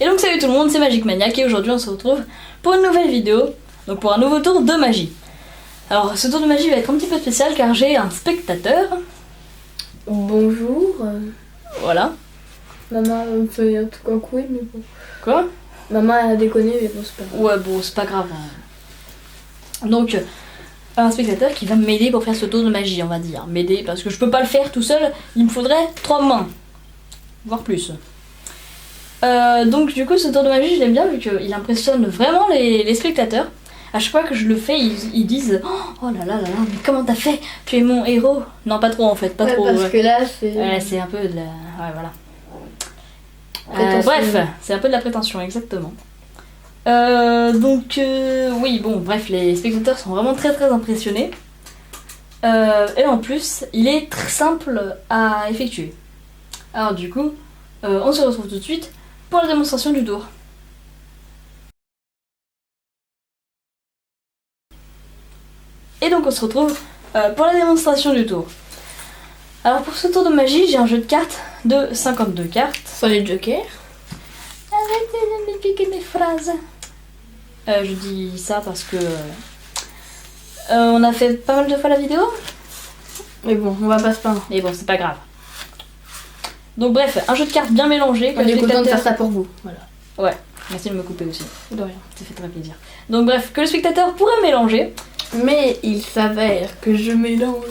Et donc salut tout le monde, c'est Magic Maniac et aujourd'hui on se retrouve pour une nouvelle vidéo, donc pour un nouveau tour de magie. Alors ce tour de magie va être un petit peu spécial car j'ai un spectateur. Bonjour. Voilà. Maman me fait un truc en couille, mais bon. Quoi? Maman a déconné, mais bon, c'est pas grave. Ouais bon c'est pas grave. Donc un spectateur qui va m'aider pour faire ce tour de magie, on va dire. M'aider parce que je peux pas le faire tout seul, il me faudrait 3 mains. Voire plus. Donc du coup ce tour de magie je l'aime bien vu qu'il impressionne vraiment les spectateurs. À chaque fois que je le fais ils disent oh là là là là mais comment t'as fait? Tu es mon héros. Non pas trop en fait, pas ouais, trop. parce que là c'est... Ouais, c'est un peu de la... Ouais voilà. Prétention. Bref, c'est un peu de la prétention exactement. Oui bon bref les spectateurs sont vraiment très très impressionnés. Et en plus il est très simple à effectuer. Alors du coup on se retrouve tout de suite pour la démonstration du tour. Et donc on se retrouve pour la démonstration du tour. Alors pour ce tour de magie, j'ai un jeu de cartes de 52 cartes. Sans les jokers. Arrêtez de me piquer mes phrases. Je dis ça parce que on a fait pas mal de fois la vidéo. Mais bon, on va pas se plaindre. Mais bon, c'est pas grave. Donc bref, un jeu de cartes bien mélangé. On est content de faire ça pour vous. Voilà. Ouais, merci de me couper aussi. De rien. Ça fait très plaisir. Donc bref, que le spectateur pourrait mélanger. Mais il s'avère que je mélange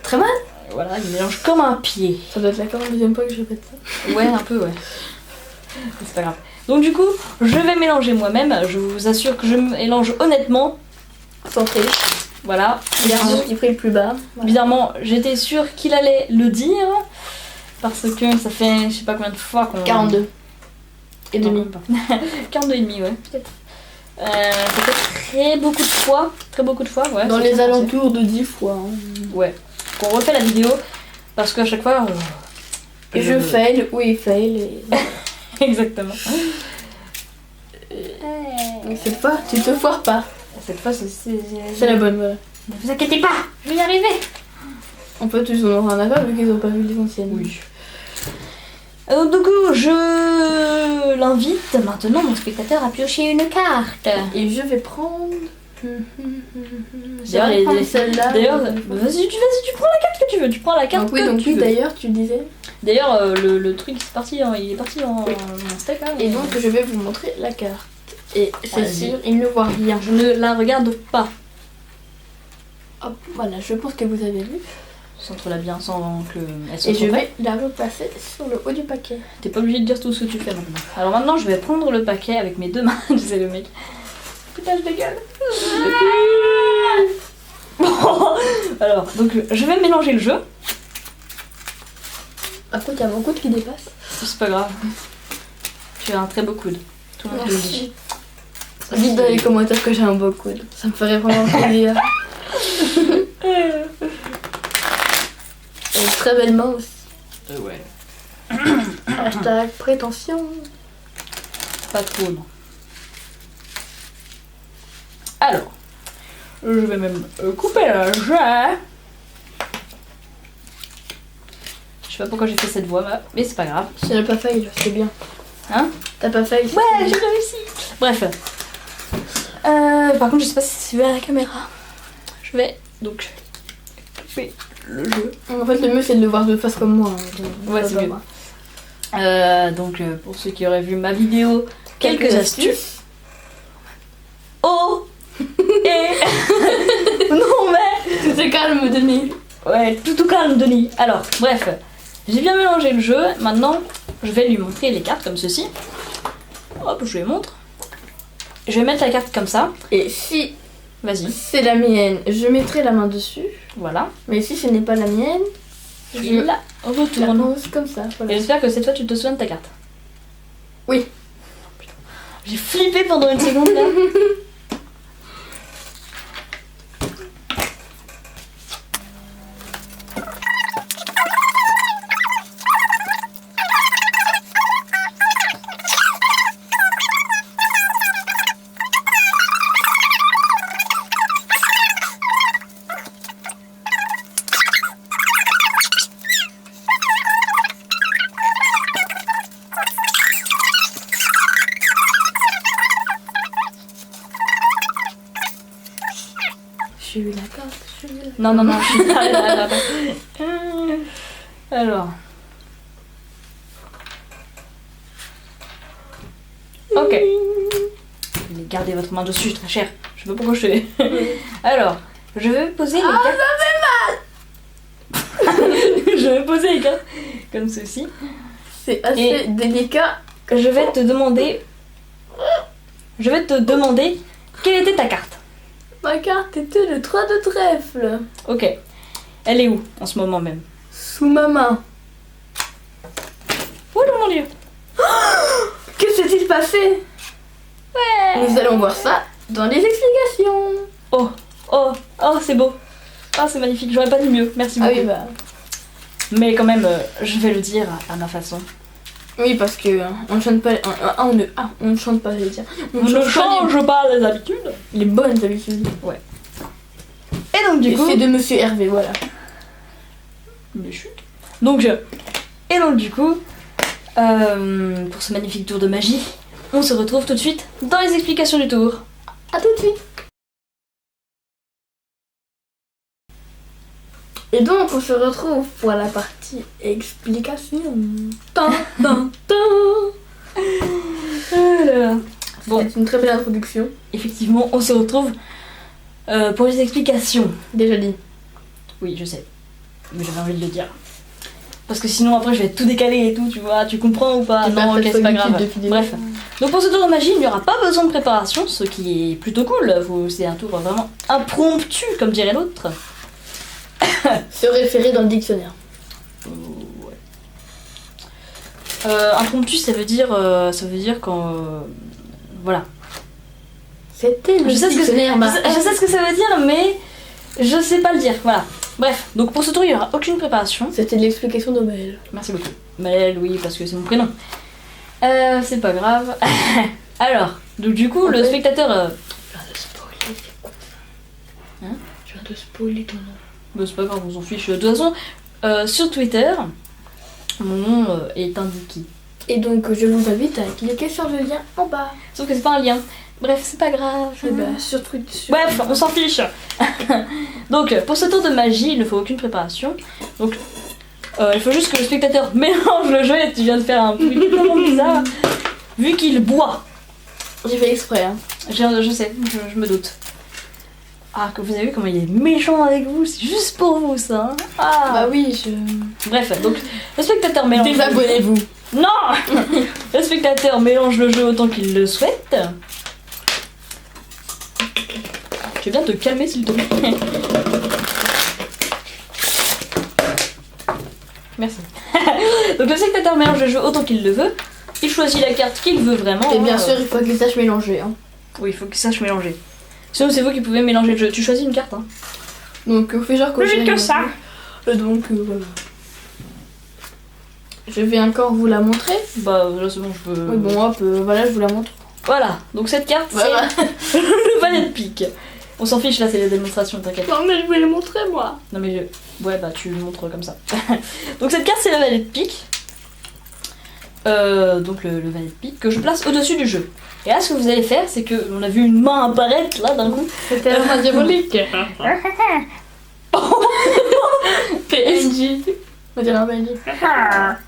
très mal. Voilà, il mélange comme un pied. Ça doit être la 42e fois que je répète ça. Ouais, un peu, ouais. C'est pas grave. Donc du coup, je vais mélanger moi-même. Je vous assure que je mélange honnêtement. Sans triche. Voilà. Garçon qui prie le plus bas. Voilà. Bizarrement, j'étais sûre qu'il allait le dire. Parce que ça fait je sais pas combien de fois qu'on... 42. Et demi. 42 et demi, ouais. Peut-être. Ça fait très beaucoup de fois. Très beaucoup de fois, ouais. Dans les alentours de 10 fois. Hein. Ouais. On refait la vidéo. Parce qu'à chaque fois... Je fail, oui, fail. Et... Exactement. Mais cette fois, tu te foires pas. Cette fois, c'est la bonne, voilà. Ne vous inquiétez pas, je vais y arriver. En fait, ils en ont rien à faire vu qu'ils ont pas vu les anciennes. Oui. Du coup, je l'invite maintenant, mon spectateur, à piocher une carte. Et je vais prendre... D'ailleurs, celle-là. D'ailleurs, vas-y, tu prends la carte que tu veux. Tu prends la carte Donc oui, que donc tu oui, veux. d'ailleurs, tu disais. D'ailleurs, le truc il est parti en Oui. steak là. Et donc, je vais vous montrer la carte. Et c'est Vas-y. sûr, il ne voit rien. Je ne la regarde pas. Hop, voilà, je pense que vous avez vu. Centre-la bien sans que elle se Et je trompe. vais la repasser sur le haut du paquet. T'es pas obligé de dire tout ce que tu fais maintenant. Alors maintenant, je vais prendre le paquet avec mes deux mains. Je sais le mec. Putain, je dégueule. Bon, alors, donc je vais mélanger le jeu. Par contre, il y a mon coude qui dépasse. C'est pas grave. Tu as un très beau coude. Tout le monde te le dit. Dites dans les commentaires que j'ai un beau coude. Ça me ferait vraiment plaisir. Et très bellement aussi. Ouais. Hashtag prétention. Pas trop, non. Alors, je vais même couper le jeu. Je sais pas pourquoi j'ai fait cette voix, mais c'est pas grave. Si t'as pas failli, c'est bien. Hein? T'as pas failli. Ouais, j'ai réussi. Bref. Par contre, je sais pas si c'est à la caméra. Je vais donc couper le jeu. En fait, le mieux c'est de le voir de face comme moi. Ouais, c'est mieux. Donc, pour ceux qui auraient vu ma vidéo, quelques astuces. Oh! Et. Non, mais. Tout est calme, Denis. Ouais, tout calme, Denis. Alors, bref, j'ai bien mélangé le jeu. Maintenant, je vais lui montrer les cartes comme ceci. Hop, je lui montre. Je vais mettre la carte comme ça. Et si Vas-y. c'est la mienne, je mettrai la main dessus. Voilà. Mais si ce n'est pas la mienne, Je je la la retourne. pose comme ça. Et Voilà. j'espère que cette fois, tu te souviens de ta carte. Oui. J'ai flippé pendant une seconde là. J'ai vu la carte, j'ai vu la carte. Non, non, non, je suis pas là. Alors. Ok. Gardez votre main dessus, très cher. Je sais pas pourquoi je fais. Alors, je vais poser les cartes. Je vais poser les cartes comme ceci. C'est assez délicat. Je vais te demander. Quelle était ta carte. Ma carte était le 3 de trèfle. Ok. Elle est où en ce moment même? Sous ma main. Oh mon dieu. Que s'est-il passé? Ouais. Nous allons voir ça dans les explications. Oh, c'est beau. Oh, c'est magnifique. J'aurais pas dit mieux. Merci beaucoup. Ah oui, bah. Mais quand même, je vais le dire à ma façon. Oui, parce que on ne chante pas. On ne chante pas, je veux dire. On ne change pas les habitudes. Les bonnes habitudes. Et donc du coup. C'est de Monsieur Hervé, voilà. Mais chut. Donc du coup, pour ce magnifique tour de magie, on se retrouve tout de suite dans les explications du tour. À tout de suite. Et donc on se retrouve pour la partie explication. Tan, tan, tan. Bon, C'est une très belle introduction. effectivement, on se retrouve pour les explications. Déjà dit. Oui, je sais. Mais j'avais envie de le dire. Parce que sinon après je vais tout décaler et tout, tu vois, tu comprends ou pas? Non, ok, c'est pas grave. Bref. Donc pour ce tour de magie, il n'y aura pas besoin de préparation, ce qui est plutôt cool. C'est un tour vraiment impromptu, comme dirait l'autre. Se référer dans le dictionnaire. Ouais. Impromptu, ça veut dire quand... voilà. C'était le Je sais dictionnaire. ce que ça veut dire, mais je sais pas le dire. Voilà. Bref, donc pour ce tour, il n'y aura aucune préparation. C'était l'explication d'Omel. Merci beaucoup. Maëlle, oui, parce que c'est mon prénom. C'est pas grave. Alors, donc du coup, le spectateur... Je viens de spoiler, c'est con. Hein? Je viens de spoiler ton nom. Bah, c'est pas grave, on s'en fiche. De toute façon, sur Twitter, mon nom est indiqué. Et donc je vous invite à cliquer sur le lien en bas. Sauf que c'est pas un lien. Bref, c'est pas grave. Et bah, sur Twitter. Bref, on s'en fiche. Donc, pour ce tour de magie, il ne faut aucune préparation. Donc, il faut juste que le spectateur mélange le jeu et tu viens de faire un bruit tellement bizarre. Vu qu'il boit. J'ai fait exprès. Hein. Je sais, je me doute. Ah, que vous avez vu comment il est méchant avec vous, c'est juste pour vous ça. Hein. Ah. Bah oui, Bref, donc le spectateur mélange. Désabonnez-vous. Non. Le spectateur mélange le jeu autant qu'il le souhaite. Tu veux bien te calmer s'il te plaît. Merci. Donc le spectateur mélange le jeu autant qu'il le veut. Il choisit la carte qu'il veut vraiment. Et bien sûr, il faut qu'il sache mélanger. Hein. Oui, il faut qu'il sache mélanger. Sinon, c'est vous qui pouvez mélanger le jeu. Tu choisis une carte. Hein. Donc, on fait genre Plus vite que ça. Donc, voilà. Je vais encore vous la montrer. Bah, là, c'est bon, je peux. Oui, bon, hop, voilà, je vous la montre. Voilà, donc cette carte, Voilà. c'est le valet de pique. On s'en fiche, là, c'est la démonstration, t'inquiète. Non, mais je vais la montrer, moi. Non, mais ouais, bah, tu le montres comme ça. Donc, cette carte, c'est le valet de pique. Donc, le valet de pique que je place au-dessus du jeu. Et là, ce que vous allez faire, c'est que on a vu une main apparaître là d'un coup. C'était la main diabolique. PNJ. On dirait un PNJ.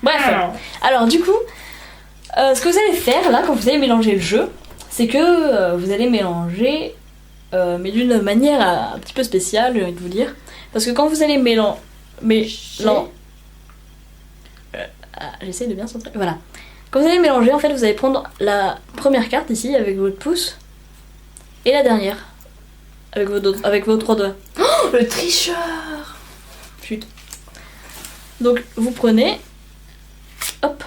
Bref, alors du coup, ce que vous allez faire là quand vous allez mélanger le jeu, c'est que vous allez mélanger, mais d'une manière un petit peu spéciale, j'ai envie de vous dire. Parce que quand vous allez j'essaie de bien centrer. Voilà. Quand vous allez mélanger, en fait, vous allez prendre la première carte ici avec votre pouce et la dernière avec vos trois doigts. Oh, le tricheur. Chut. Donc vous prenez, hop,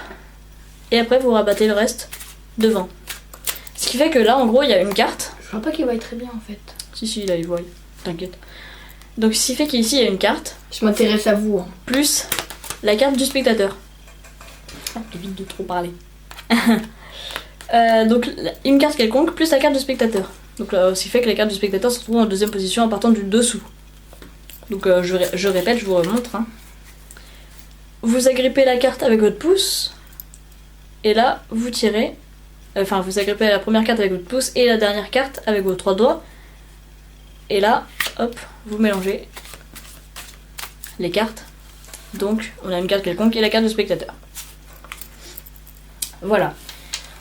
et après vous rabattez le reste devant. Ce qui fait que là, en gros, il y a une carte. Je vois pas qu'il voit très bien en fait. Si, là, il voit. T'inquiète. Donc ce qui fait qu'ici, il y a une carte, Je m'intéresse à vous. Hein. plus la carte du spectateur. Ah, évite de trop parler. Donc une carte quelconque plus la carte du spectateur. Donc ce qui fait que la carte du spectateur se trouve en deuxième position en partant du dessous. Donc je répète, je vous remontre. Hein. Vous agrippez la carte avec votre pouce. Et là, vous tirez. Enfin, vous agrippez la première carte avec votre pouce et la dernière carte avec vos trois doigts. Et là, hop, vous mélangez les cartes. Donc on a une carte quelconque et la carte du spectateur. Voilà.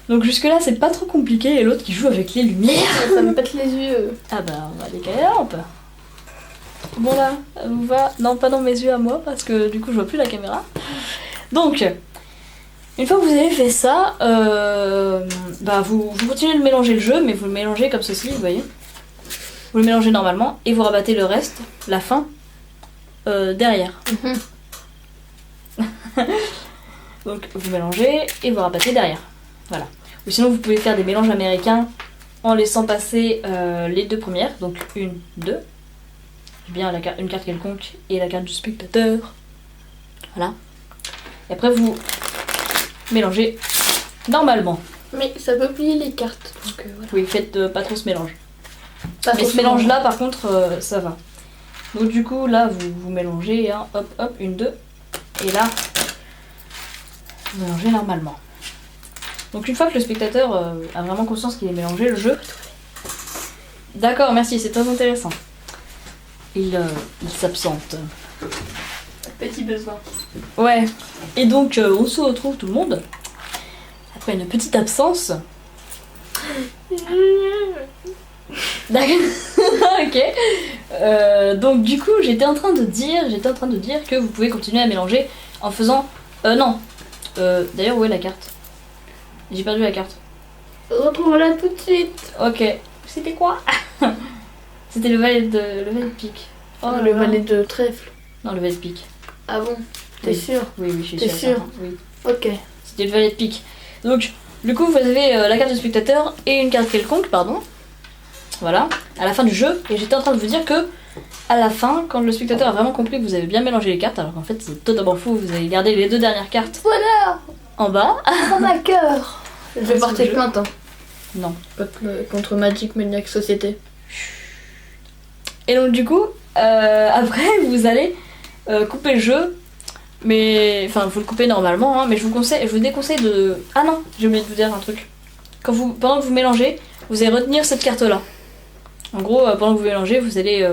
Donc jusque là c'est pas trop compliqué et l'autre qui joue avec les lumières. Ça me pète les yeux. Ah bah on va décaler la lampe. Bon là, ça vous va? Non, pas dans mes yeux à moi parce que du coup je vois plus la caméra. Donc, une fois que vous avez fait ça, bah vous continuez de mélanger le jeu, mais vous le mélangez comme ceci, vous voyez. Vous le mélangez normalement et vous rabattez le reste, la fin, derrière. Donc vous mélangez et vous rabattez derrière. Voilà. Ou sinon vous pouvez faire des mélanges américains en laissant passer les deux premières, donc une, deux. Bien une carte quelconque et la carte du spectateur. Voilà. Et après vous mélangez normalement. Mais ça peut plier les cartes. Donc voilà. Oui, faites pas trop ce mélange. Pas Mais ce forcément. mélange là par contre ça va. Donc du coup là vous mélangez, hein, hop hop, une, deux. Et là vous mélangez normalement. Donc une fois que le spectateur a vraiment conscience qu'il est mélangé, le jeu. D'accord, merci, c'est très intéressant. Il s'absente. Petit besoin. Ouais. Et donc on se retrouve tout le monde après une petite absence. D'accord. Ok. Donc du coup j'étais en train de dire que vous pouvez continuer à mélanger en faisant. Non. D'ailleurs où est la carte? J'ai perdu la carte. Retrouve-la tout de suite. Ok. C'était quoi? C'était le valet de pique. Oh, le valet de trèfle. Non, le valet de pique. Ah bon? T'es Oui. sûr? Oui, je suis T'es sûre. sûre? Oui. Ok. C'était le valet de pique. Donc, du coup, vous avez la carte du spectateur et une carte quelconque, pardon. Voilà, à la fin du jeu. Et j'étais en train de vous dire que, à la fin, quand le spectateur a vraiment compris que vous avez bien mélangé les cartes, alors qu'en fait c'est totalement faux, vous avez gardé les deux dernières cartes Voilà. en bas. Dans ma cœur. Je vais C'est porter le jeu. plainte. Hein. Non. Contre Magic Maniac Société. Et donc, du coup, après, vous allez couper le jeu. Mais, enfin, vous le coupez normalement, hein, mais je vous déconseille de. Ah non, j'ai oublié de vous dire un truc. Pendant que vous mélangez, vous allez retenir cette carte-là. En gros, pendant que vous mélangez, vous allez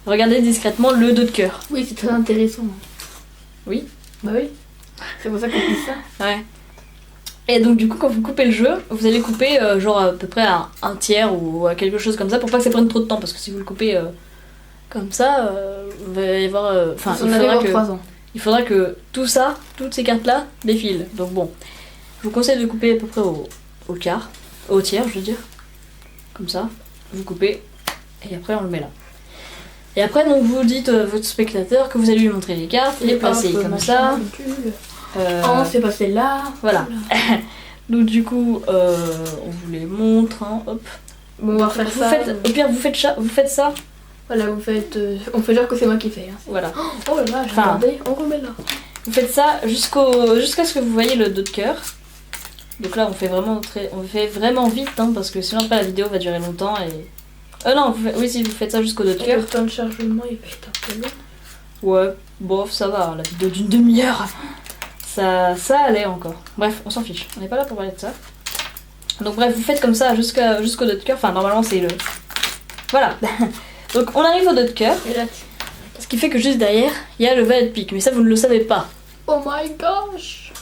regarder discrètement le 2 de cœur. Oui, c'est très intéressant. Oui. Bah oui. C'est pour ça qu'on dit ça. Ouais. Et donc, du coup, quand vous coupez le jeu, vous allez couper genre à peu près à un tiers ou à quelque chose comme ça pour pas que ça prenne trop de temps. Parce que si vous le coupez comme ça, il va y avoir. Enfin, il faudra que tout ça, toutes ces cartes-là, défilent. Donc, bon, je vous conseille de couper à peu près au quart, au tiers, je veux dire. Comme ça, vous coupez et après on le met là. Et après, donc, vous dites à votre spectateur que vous allez lui montrer les cartes, les placer comme ça. Oh, c'est passé là. Voilà. Donc du coup, on vous les montre, hein, hop. Bon, on va faire ça. Au pire, vous faites ça. Voilà, vous faites. On fait genre que c'est moi qui fais. Hein. Voilà. Oh là là, j'ai Enfin, regardé, on remet là. Vous faites ça jusqu'à ce que vous voyez le 2 de cœur. Donc là, on fait vraiment vite, hein, parce que sinon après la vidéo va durer longtemps et. Non, oui, si vous faites ça jusqu'au 2 de cœur. Le temps de chargement, il va être un peu long. Ouais, bof, ça va. La vidéo d'une demi-heure. Ça allait encore. Bref, on s'en fiche. On n'est pas là pour parler de ça. Donc bref, vous faites comme ça jusqu'au 2 de cœur. Enfin, normalement, c'est le. Voilà. Donc on arrive au 2 de cœur. Et là, Ce qui fait que juste derrière, il y a le valet de pique. Mais ça, vous ne le savez pas. oh my gosh.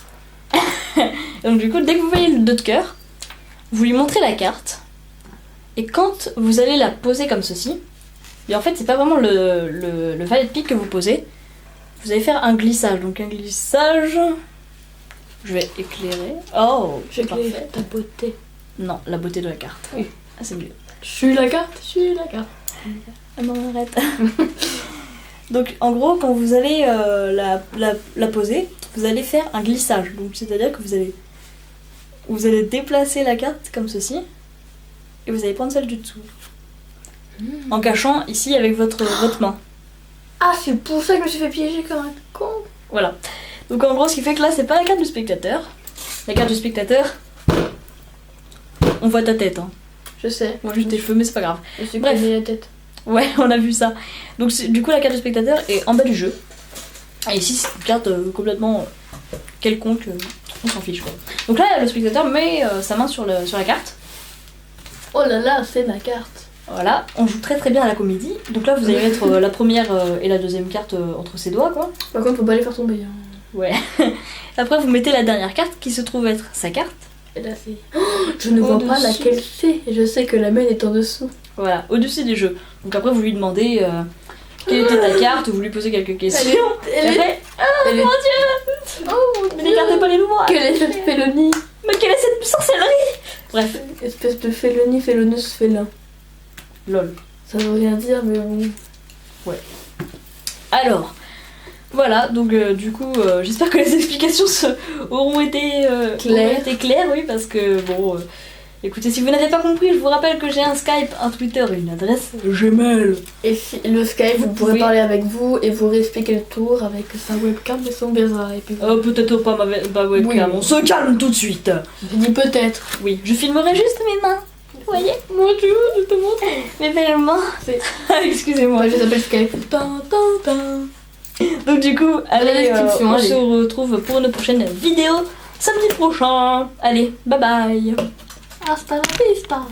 Et donc du coup, dès que vous voyez le 2 de cœur, vous lui montrez la carte. Et quand vous allez la poser comme ceci, et en fait, c'est pas vraiment le valet de pique que vous posez. Vous allez faire un glissage. Donc un glissage. Je vais éclairer. Oh, J'ai parfait. créé ta beauté. Non, la beauté de la carte. Oui. Ah, c'est mieux. Je suis la carte, je suis la carte. Ah non, arrête. Donc en gros, quand vous allez la poser, vous allez faire un glissage. Donc c'est-à-dire que vous allez déplacer la carte comme ceci. Et vous allez prendre celle du dessous. En cachant ici avec votre main. Ah, c'est pour ça que je me suis fait piéger comme un con. Voilà. Donc en gros, ce qui fait que là, c'est pas la carte du spectateur. La carte du spectateur, on voit ta tête. Hein. Je sais. Moi, juste tes cheveux, mais c'est pas grave. Je suis Bref. cogné la tête. Ouais, on a vu ça. Donc du coup, la carte du spectateur est en bas du jeu. Et ici, c'est une carte complètement quelconque. On s'en fiche quoi. Donc là, le spectateur met sa main sur la carte. Oh là là, c'est ma carte. Voilà, on joue très très bien à la comédie. Donc là, vous allez mettre la première et la deuxième carte entre ses doigts, quoi. Par contre, faut pas les faire tomber. Hein. Ouais. Après, vous mettez la dernière carte qui se trouve être sa carte. Et là, c'est. Oh, je ne vois pas Au-dessus. laquelle c'est. Je sais que la mienne est en dessous. Voilà, au-dessus des jeux. Donc après, vous lui demandez quelle était ta carte, vous lui posez quelques questions. Et après, Elle est- mon dieu, Oh mon mais n'écartez pas les doigts. Quelle est cette félonie? Mais quelle est cette sorcellerie? Bref, Espèce de félonie, féloneuse, félin. lol. Ça veut rien dire, mais bon. Alors, voilà, donc du coup, j'espère que les explications auront été claires, oui, parce que bon, écoutez, si vous n'avez pas compris, je vous rappelle que j'ai un Skype, un Twitter et une adresse Gmail. Et si le Skype, vous pourrez pouvez- parler avec vous et vous réexpliquer le tour avec sa webcam et son baiser. Et puis Peut-être pas ma webcam, Oui. on se calme tout de suite. je dis peut-être. Oui, je filmerai juste mes mains. Vous voyez? Mon dieu, je te montre. Mes belles mains. C'est- Excusez-moi. Moi, je s'appelle Skype. Tin, tin, tin. Donc du coup, allez, description, on allez. se retrouve pour une prochaine vidéo samedi prochain. Allez, bye bye. Hasta la vista.